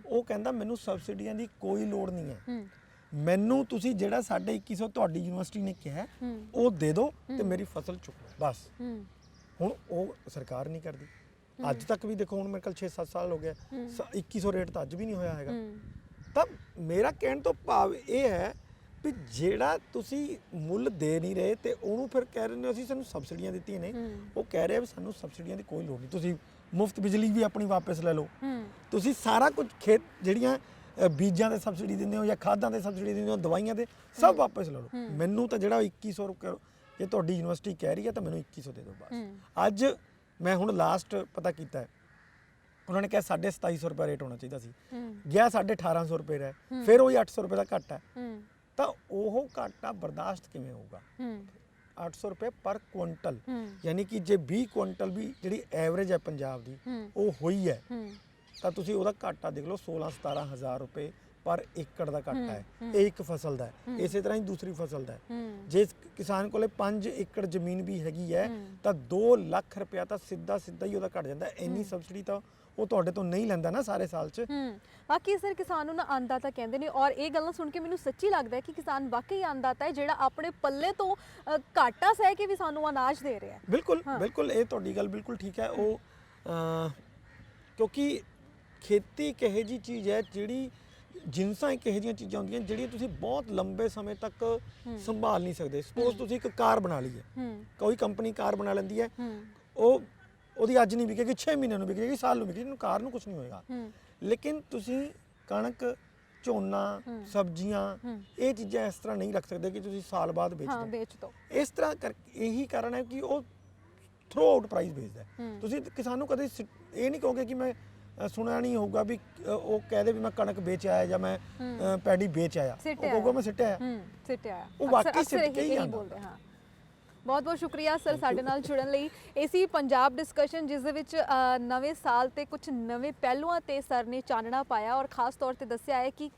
ਉਹ ਕਹਿੰਦਾ ਮੈਨੂੰ ਸਬਸਿਡੀਆਂ ਦੀ ਕੋਈ ਲੋੜ ਨਹੀਂ ਹੈ, ਮੈਨੂੰ ਤੁਸੀਂ ਜਿਹੜਾ 2150 ਤੁਹਾਡੀ ਯੂਨੀਵਰਸਿਟੀ ਨੇ ਕਿਹਾ ਉਹ ਦੇ ਦਿਓ ਤੇ ਮੇਰੀ ਫਸਲ ਚੁੱਕੋ ਬਸ। ਹੁਣ ਉਹ ਸਰਕਾਰ ਨਹੀਂ ਕਰਦੀ। ਅੱਜ ਤੱਕ ਵੀ ਦੇਖੋ, ਹੁਣ ਮੇਰੇ ਕੋਲ 6-7 ਸਾਲ ਹੋ ਗਏ, 2100 ਰੇਟ ਤਾਂ ਅੱਜ ਵੀ ਨਹੀਂ ਹੋਇਆ ਹੈਗਾ। ਤਾਂ ਮੇਰਾ ਕਹਿਣ ਤੋਂ ਭਾਵ ਇਹ ਹੈ ਵੀ ਜਿਹੜਾ ਤੁਸੀਂ ਮੁੱਲ ਦੇ ਨਹੀਂ ਰਹੇ ਤੇ ਉਹਨੂੰ ਫਿਰ ਕਹਿ ਰਹੇ ਹੋ ਅਸੀਂ ਸਾਨੂੰ ਸਬਸਿਡੀਆਂ ਦਿੱਤੀਆਂ ਨੇ। ਉਹ ਕਹਿ ਰਿਹਾ ਵੀ ਸਾਨੂੰ ਸਬਸਿਡੀਆਂ ਦੀ ਕੋਈ ਲੋੜ ਨਹੀਂ, ਤੁਸੀਂ ਮੁਫਤ ਬਿਜਲੀ ਵੀ ਆਪਣੀ ਵਾਪਸ ਲੈ ਲਓ, ਤੁਸੀਂ ਸਾਰਾ ਕੁਝ ਖੇਤ ਜਿਹੜੀਆਂ ਬੀਜਾਂ ਤੇ ਸਬਸਿਡੀ ਦਿੰਦੇ ਹੋ ਜਾਂ ਖਾਦਾਂ ਤੇ ਸਬਸਿਡੀ ਦਿੰਦੇ ਹੋ, ਦਵਾਈਆਂ ਤੇ ਸਭ ਵਾਪਸ ਲੈ ਲਓ। ਮੈਨੂੰ ਤਾਂ ਜਿਹੜਾ 2100 ਰੁਪਏ ਜੇ ਤੁਹਾਡੀ ਯੂਨੀਵਰਸਿਟੀ ਕਹਿ ਰਹੀ ਹੈ ਤਾਂ ਮੈਨੂੰ 2100 ਦੇ ਦਿਓ ਬਸ। ਅੱਜ ਮੈਂ ਹੁਣ ਲਾਸਟ ਪਤਾ ਕੀਤਾ ਹੈ, ਉਹਨਾਂ ਨੇ ਕਿਹਾ 2750 ਰੁਪਏ ਰੇਟ ਹੋਣਾ ਚਾਹੀਦਾ ਸੀ, ਗਿਆ 1850 ਰੁਪਏ ਰਿਹਾ, ਫਿਰ ਉਹੀ 800 ਰੁਪਏ ਦਾ ਘੱਟ ਹੈ। ਤਾਂ ਉਹ ਘਾਟਾ ਬਰਦਾਸ਼ਤ ਕਿਵੇਂ ਹੋਊਗਾ? 800 ਰੁਪਏ ਪਰ ਕੁਇੰਟਲ, ਯਾਨੀ ਕਿ ਜੇ 20 ਕੁਇੰਟਲ ਵੀ ਜਿਹੜੀ ਐਵਰੇਜ ਹੈ ਪੰਜਾਬ ਦੀ ਉਹ ਹੋਈ ਹੈ, ਤਾਂ ਤੁਸੀਂ ਉਹਦਾ ਘਾਟਾ ਦੇਖ ਲਓ 16-17 ਹਜ਼ਾਰ ਰੁਪਏ ਪਰ ਏਕੜ ਦਾ ਘਾਟਾ ਹੈ। ਇਹ ਇੱਕ ਫਸਲ ਦਾ ਹੈ। ਇਸੇ ਤਰ੍ਹਾਂ ਹੀ ਦੂਸਰੀ ਫਸਲ ਦਾ ਹੈ। ਜੇ ਕਿਸਾਨ ਕੋਲੇ 5 ਏਕੜ ਜ਼ਮੀਨ ਵੀ ਹੈਗੀ ਹੈ ਤਾਂ 2 ਲੱਖ ਰੁਪਇਆ ਤਾਂ ਸਿੱਧਾ ਹੀ ਉਹਦਾ ਘਟ ਜਾਂਦਾ। ਇੰਨੀ ਸਬਸਿਡੀ ਤਾਂ ਉਹ ਤੁਹਾਡੇ ਤੋਂ ਨਹੀਂ ਲੈਂਦਾ ਨਾ ਸਾਰੇ ਸਾਲ 'ਚ। ਬਾਕੀ ਸਰ ਕਿਸਾਨ ਨੂੰ ਨਾ ਅੰਨਦਾਤਾ ਕਹਿੰਦੇ ਨੇ, ਔਰ ਇਹ ਗੱਲਾਂ ਸੁਣ ਕੇ ਮੈਨੂੰ ਸੱਚੀ ਲੱਗਦਾ ਹੈ ਕਿ ਕਿਸਾਨ ਵਾਕਈ ਅੰਨਦਾਤਾ ਹੈ ਜਿਹੜਾ ਆਪਣੇ ਪੱਲੇ ਤੋਂ ਘਾਟਾ ਸਹਿ ਕੇ ਵੀ ਸਾਨੂੰ ਅਨਾਜ ਦੇ ਰਿਹਾ ਹੈ। ਬਿਲਕੁਲ, ਇਹ ਤੁਹਾਡੀ ਗੱਲ ਬਿਲਕੁਲ ਠੀਕ ਹੈ। ਉਹ ਕਿਉਂਕਿ ਖੇਤੀ ਇੱਕ ਇਹੋ ਜਿਹੀ ਚੀਜ਼ ਹੈ ਜਿਹੜੀ ਜਿਨਸਾਂ ਇੱਕ ਇਹੋ ਜਿਹੀਆਂ ਚੀਜ਼ਾਂ ਹੁੰਦੀਆਂ ਜਿਹੜੀਆਂ ਤੁਸੀਂ ਬਹੁਤ ਲੰਬੇ ਸਮੇਂ ਤੱਕ ਸੰਭਾਲ ਨਹੀਂ ਸਕਦੇ। ਸਪੋਜ਼ ਤੁਸੀਂ ਇੱਕ ਕਾਰ ਬਣਾ ਲਈ ਹੈ, ਕੋਈ ਕੰਪਨੀ ਕਾਰ ਬਣਾ ਲੈਂਦੀ ਹੈ, ਉਹਦੀ ਅੱਜ ਨਹੀਂ ਵਿਕੇਗੀ, 6 ਮਹੀਨਿਆਂ ਨੂੰ ਵਿਕੇਗੀ, ਸਾਲ ਨੂੰ ਵਿਕੇਗੀ, ਕਾਰ ਨੂੰ ਕੁਝ ਨਹੀਂ ਹੋਏਗਾ। ਲੇਕਿਨ ਤੁਸੀਂ ਕਣਕ, ਝੋਨਾ, ਸਬਜ਼ੀਆਂ, ਇਹ ਚੀਜ਼ਾਂ ਇਸ ਤਰ੍ਹਾਂ ਨਹੀਂ ਰੱਖ ਸਕਦੇ ਕਿ ਤੁਸੀਂ ਸਾਲ ਬਾਅਦ ਵੇਚ ਦਿਓ। ਇਸ ਤਰ੍ਹਾਂ ਇਹੀ ਕਾਰਨ ਹੈ ਕਿ ਉਹ ਥਰੂ ਆਊਟ ਪ੍ਰਾਈਸ ਵੇਚਦਾ ਹੈ। ਤੁਸੀਂ ਕਿਸਾਨ ਨੂੰ ਕਦੇ ਇਹ ਨਹੀਂ ਕਹੋਗੇ ਕਿ ਮੈਂ ਸੁਣਿਆ ਨਹੀਂ ਹੋਊਗਾ ਵੀ ਉਹ ਕਹਦੇ ਵੀ ਮੈਂ ਕਣਕ ਵੇਚ ਆਇਆ ਜਾਂ ਮੈਂ ਪੈਡੀ ਵੇਚ ਆਇਆ, ਉਹ ਕਹੂਗਾ ਮੈਂ ਸਿੱਟਿਆ ਆਇਆ। ਉਹ ਵਾਕਈ ਸਿੱਟ ਕੇ ਹੀ ਬੋਲਦੇ। ਹਾਂ, ਬਹੁਤ ਬਹੁਤ ਸ਼ੁਕਰੀਆ ਸਰ ਸਾਡੇ ਨਾਲ ਜੁੜਨ ਲਈ। ਇਸੀ ਪੰਜਾਬ ਡਿਸਕਸ਼ਨ ਜਿਸ ਦੇ ਵਿੱਚ ਨਵੇਂ ਸਾਲ ਤੇ ਕੁਝ ਨਵੇਂ ਪਹਿਲੂਆਂ ਤੇ ਸਰ ਨੇ ਚਾਨਣਾ ਪਾਇਆ ਔਰ ਖਾਸ ਤੌਰ ਤੇ ਦੱਸਿਆ ਹੈ ਕਿ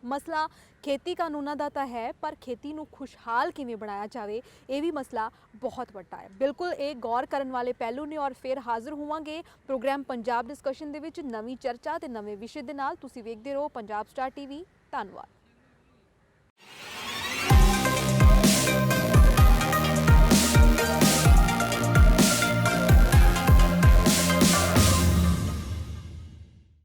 ਮਸਲਾ ਖੇਤੀ ਕਾਨੂੰਨਾਂ ਦਾ ਤਾਂ ਹੈ, ਪਰ ਖੇਤੀ ਨੂੰ ਖੁਸ਼ਹਾਲ ਕਿਵੇਂ ਬਣਾਇਆ ਜਾਵੇ ਇਹ ਵੀ ਮਸਲਾ ਬਹੁਤ ਵੱਡਾ ਹੈ। ਬਿਲਕੁਲ ਇਹ ਗੌਰ ਕਰਨ ਵਾਲੇ ਪਹਿਲੂ ਨੇ। ਔਰ ਫਿਰ ਹਾਜ਼ਰ ਹੋਵਾਂਗੇ ਪ੍ਰੋਗਰਾਮ ਪੰਜਾਬ ਡਿਸਕਸ਼ਨ ਦੇ ਵਿੱਚ ਨਵੀਂ ਚਰਚਾ ਤੇ ਨਵੇਂ ਵਿਸ਼ੇ ਦੇ ਨਾਲ। ਤੁਸੀਂ ਵੇਖਦੇ ਰਹੋ ਪੰਜਾਬ ਸਟਾਰ ਟੀਵੀ। ਧੰਨਵਾਦ।